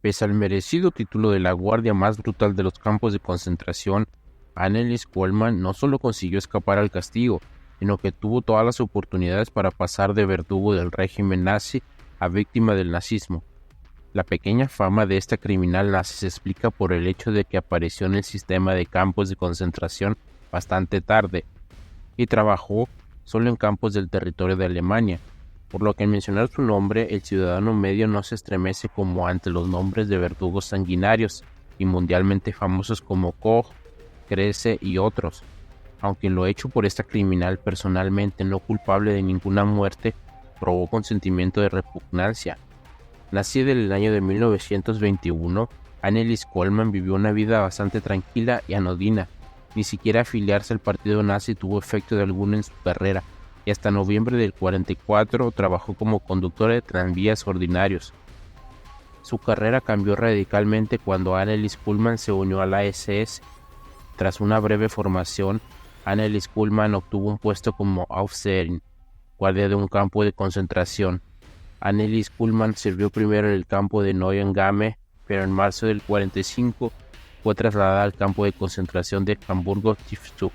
Pese al merecido título de la guardia más brutal de los campos de concentración, Annelies Coleman no solo consiguió escapar al castigo, sino que tuvo todas las oportunidades para pasar de verdugo del régimen nazi a víctima del nazismo. La pequeña fama de esta criminal nazi se explica por el hecho de que apareció en el sistema de campos de concentración bastante tarde y trabajó solo en campos del territorio de Alemania, por lo que al mencionar su nombre el ciudadano medio no se estremece como ante los nombres de verdugos sanguinarios y mundialmente famosos como Koch, Kresse y otros, aunque lo hecho por esta criminal personalmente no culpable de ninguna muerte provocó un sentimiento de repugnancia. Nacida en el año de 1921, Annelies Coleman vivió una vida bastante tranquila y anodina. Ni siquiera afiliarse al partido nazi tuvo efecto de alguno en su carrera, y hasta noviembre del 44 trabajó como conductora de tranvías ordinarios. Su carrera cambió radicalmente cuando Annelies Coleman se unió a la SS. Tras una breve formación, Annelies Coleman obtuvo un puesto como Aufseherin, guardia de un campo de concentración. Annelies Coleman sirvió primero en el campo de Neuengamme, pero en marzo del 45 fue trasladada al campo de concentración de Hamburgo-Stiftung,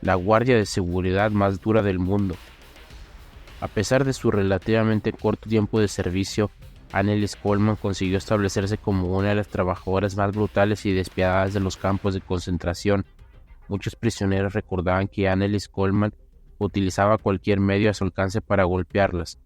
la guardia de seguridad más dura del mundo. A pesar de su relativamente corto tiempo de servicio, Annelies Coleman consiguió establecerse como una de las trabajadoras más brutales y despiadadas de los campos de concentración. Muchos prisioneros recordaban que Annelies Coleman utilizaba cualquier medio a su alcance para golpearlas,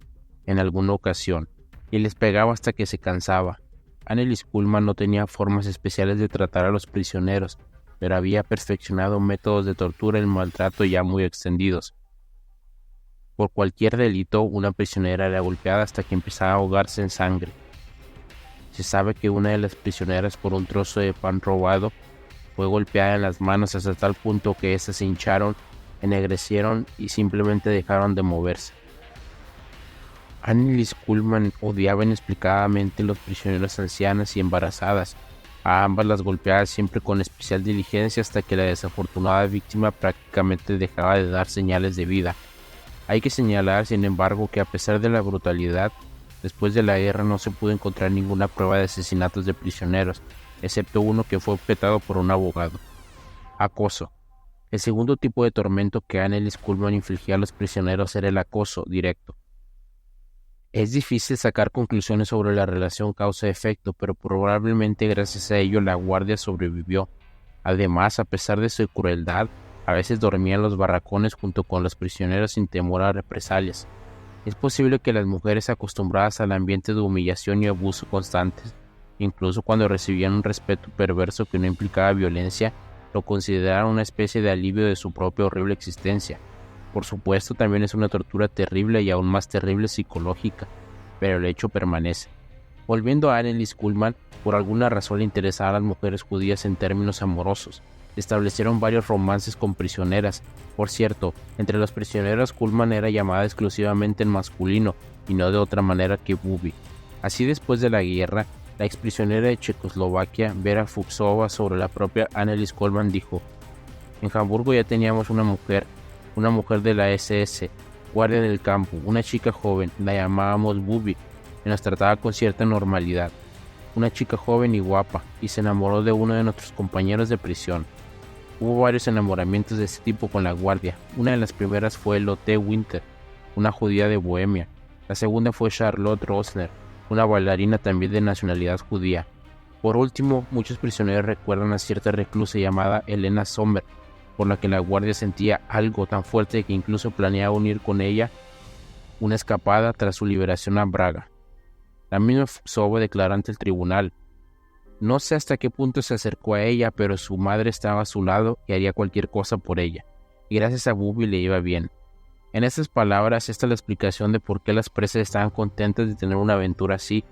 en alguna ocasión, y les pegaba hasta que se cansaba. Annelies Coleman no tenía formas especiales de tratar a los prisioneros, pero había perfeccionado métodos de tortura y maltrato ya muy extendidos. Por cualquier delito, una prisionera era golpeada hasta que empezaba a ahogarse en sangre. Se sabe que una de las prisioneras, por un trozo de pan robado, fue golpeada en las manos hasta tal punto que éstas se hincharon, ennegrecieron y simplemente dejaron de moverse. Annelies Coleman odiaba inexplicablemente a los prisioneros ancianas y embarazadas. A ambas las golpeaba siempre con especial diligencia hasta que la desafortunada víctima prácticamente dejaba de dar señales de vida. Hay que señalar, sin embargo, que a pesar de la brutalidad, después de la guerra no se pudo encontrar ninguna prueba de asesinatos de prisioneros, excepto uno que fue objetado por un abogado. Acoso. El segundo tipo de tormento que Annelies Coleman infligía a los prisioneros era el acoso directo. Es difícil sacar conclusiones sobre la relación causa-efecto, pero probablemente gracias a ello la guardia sobrevivió. Además, a pesar de su crueldad, a veces dormía en los barracones junto con los prisioneros sin temor a represalias. Es posible que las mujeres acostumbradas al ambiente de humillación y abuso constantes, incluso cuando recibían un respeto perverso que no implicaba violencia, lo consideraran una especie de alivio de su propia horrible existencia. Por supuesto, también es una tortura terrible y aún más terrible psicológica, pero el hecho permanece. Volviendo a Annelies Coleman, por alguna razón le interesaban a las mujeres judías en términos amorosos. Establecieron varios romances con prisioneras. Por cierto, entre los prisioneros Coleman era llamada exclusivamente en masculino y no de otra manera que Bubi. Así, después de la guerra, la exprisionera de Checoslovaquia, Vera Fuchsova, sobre la propia Annelies Coleman dijo: "En Hamburgo ya teníamos una mujer de la SS, guardia del campo, una chica joven, la llamábamos Bubi, y nos trataba con cierta normalidad. Una chica joven y guapa, y se enamoró de uno de nuestros compañeros de prisión. Hubo varios enamoramientos de este tipo con la guardia. Una de las primeras fue Lotte Winter, una judía de Bohemia. La segunda fue Charlotte Rosner, una bailarina también de nacionalidad judía. Por último, muchos prisioneros recuerdan a cierta reclusa llamada Elena Sommer, por la que la guardia sentía algo tan fuerte que incluso planeaba unir con ella una escapada tras su liberación a Praga. La misma Fuchsova declaró ante el tribunal: "No sé hasta qué punto se acercó a ella, pero su madre estaba a su lado y haría cualquier cosa por ella, y gracias a Bubi le iba bien". En estas palabras está la explicación de por qué las presas estaban contentas de tener una aventura así.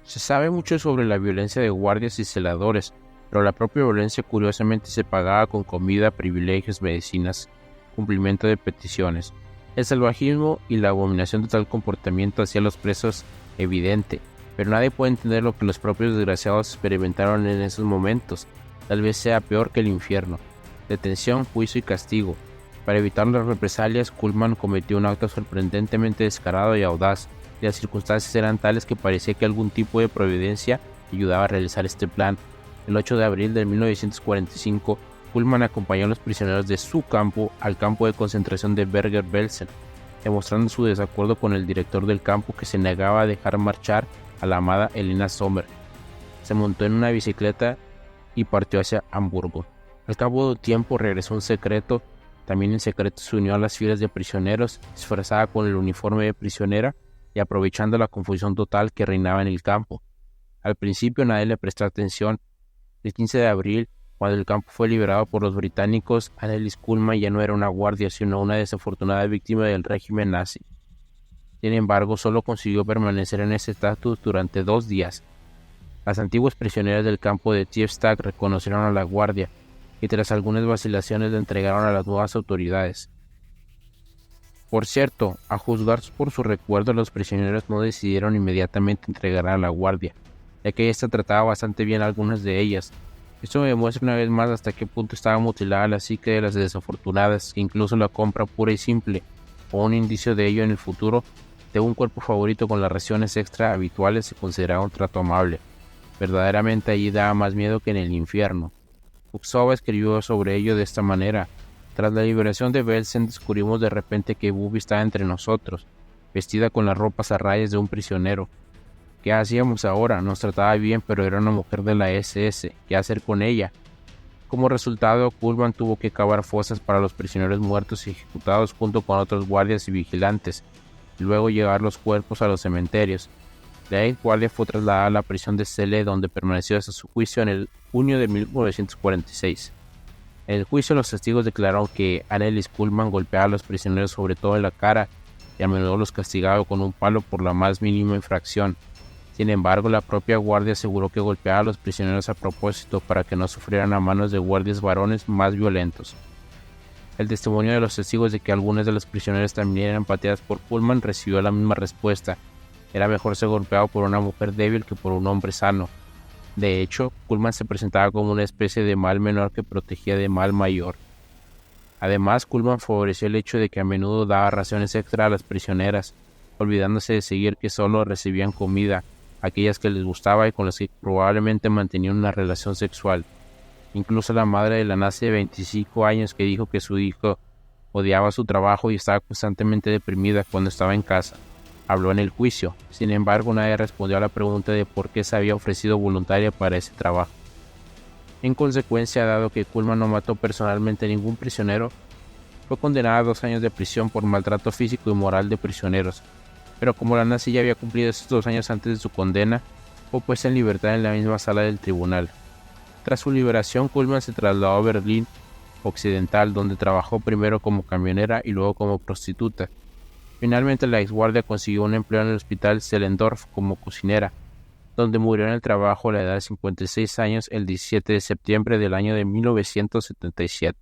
Se sabe mucho sobre la violencia de guardias y celadores, pero la propia violencia curiosamente se pagaba con comida, privilegios, medicinas, cumplimiento de peticiones. El salvajismo y la abominación de tal comportamiento hacía a los presos evidente, pero nadie puede entender lo que los propios desgraciados experimentaron en esos momentos. Tal vez sea peor que el infierno. Detención, juicio y castigo. Para evitar las represalias, Coleman cometió un acto sorprendentemente descarado y audaz. y las circunstancias eran tales que parecía que algún tipo de providencia ayudaba a realizar este plan. El 8 de abril de 1945, Kuhlmann acompañó a los prisioneros de su campo al campo de concentración de Bergen-Belsen, demostrando su desacuerdo con el director del campo, que se negaba a dejar marchar a la amada Elena Sommer. Se montó en una bicicleta y partió hacia Hamburgo. Al cabo de un tiempo regresó también en secreto se unió a las filas de prisioneros, disfrazada con el uniforme de prisionera y aprovechando la confusión total que reinaba en el campo. Al principio nadie le prestó atención. El 15 de abril, cuando el campo fue liberado por los británicos, Annelies Kuhlmann ya no era una guardia, sino una desafortunada víctima del régimen nazi. Sin embargo, solo consiguió permanecer en ese estatus durante 2 días. Las antiguas prisioneras del campo de Tiefstadt reconocieron a la guardia y tras algunas vacilaciones la entregaron a las nuevas autoridades. Por cierto, a juzgar por su recuerdo, los prisioneros no decidieron inmediatamente entregar a la guardia, ya que ésta trataba bastante bien a algunas de ellas. Esto me demuestra una vez más hasta qué punto estaba mutilada la psique de las desafortunadas, que incluso la compra pura y simple, o un indicio de ello en el futuro, de un cuerpo favorito con las raciones extra habituales se consideraba un trato amable. Verdaderamente allí daba más miedo que en el infierno. Buxova escribió sobre ello de esta manera: tras la liberación de Belsen descubrimos de repente que Bubi estaba entre nosotros, vestida con las ropas a rayas de un prisionero. ¿Qué hacíamos ahora? Nos trataba bien, pero era una mujer de la SS. ¿Qué hacer con ella? Como resultado, Kuhlmann tuvo que cavar fosas para los prisioneros muertos y ejecutados junto con otros guardias y vigilantes, y luego llevar los cuerpos a los cementerios. La ex guardia fue trasladada a la prisión de Celle, donde permaneció hasta su juicio en el junio de 1946. En el juicio, los testigos declararon que Annelies Kuhlmann golpeaba a los prisioneros sobre todo en la cara y a menudo los castigaba con un palo por la más mínima infracción. Sin embargo, la propia guardia aseguró que golpeaba a los prisioneros a propósito para que no sufrieran a manos de guardias varones más violentos. El testimonio de los testigos de que algunas de los prisioneros también eran pateadas por Kuhlmann recibió la misma respuesta: era mejor ser golpeado por una mujer débil que por un hombre sano. De hecho, Kuhlmann se presentaba como una especie de mal menor que protegía de mal mayor. Además, Kuhlmann favoreció el hecho de que a menudo daba raciones extra a las prisioneras, olvidándose de seguir que solo recibían comida, aquellas que les gustaba y con las que probablemente mantenían una relación sexual. Incluso la madre de la nazi de 25 años, que dijo que su hijo odiaba su trabajo y estaba constantemente deprimida cuando estaba en casa, habló en el juicio. Sin embargo, nadie respondió a la pregunta de por qué se había ofrecido voluntaria para ese trabajo. En consecuencia, dado que Kuhlmann no mató personalmente a ningún prisionero, fue condenada a 2 años de prisión por maltrato físico y moral de prisioneros. Pero como la nazi ya había cumplido esos 2 años antes de su condena, fue puesta en libertad en la misma sala del tribunal. Tras su liberación, Kuhlmann se trasladó a Berlín Occidental, donde trabajó primero como camionera y luego como prostituta. Finalmente, la exguardia consiguió un empleo en el hospital Zehlendorf como cocinera, donde murió en el trabajo a la edad de 56 años el 17 de septiembre del año de 1977.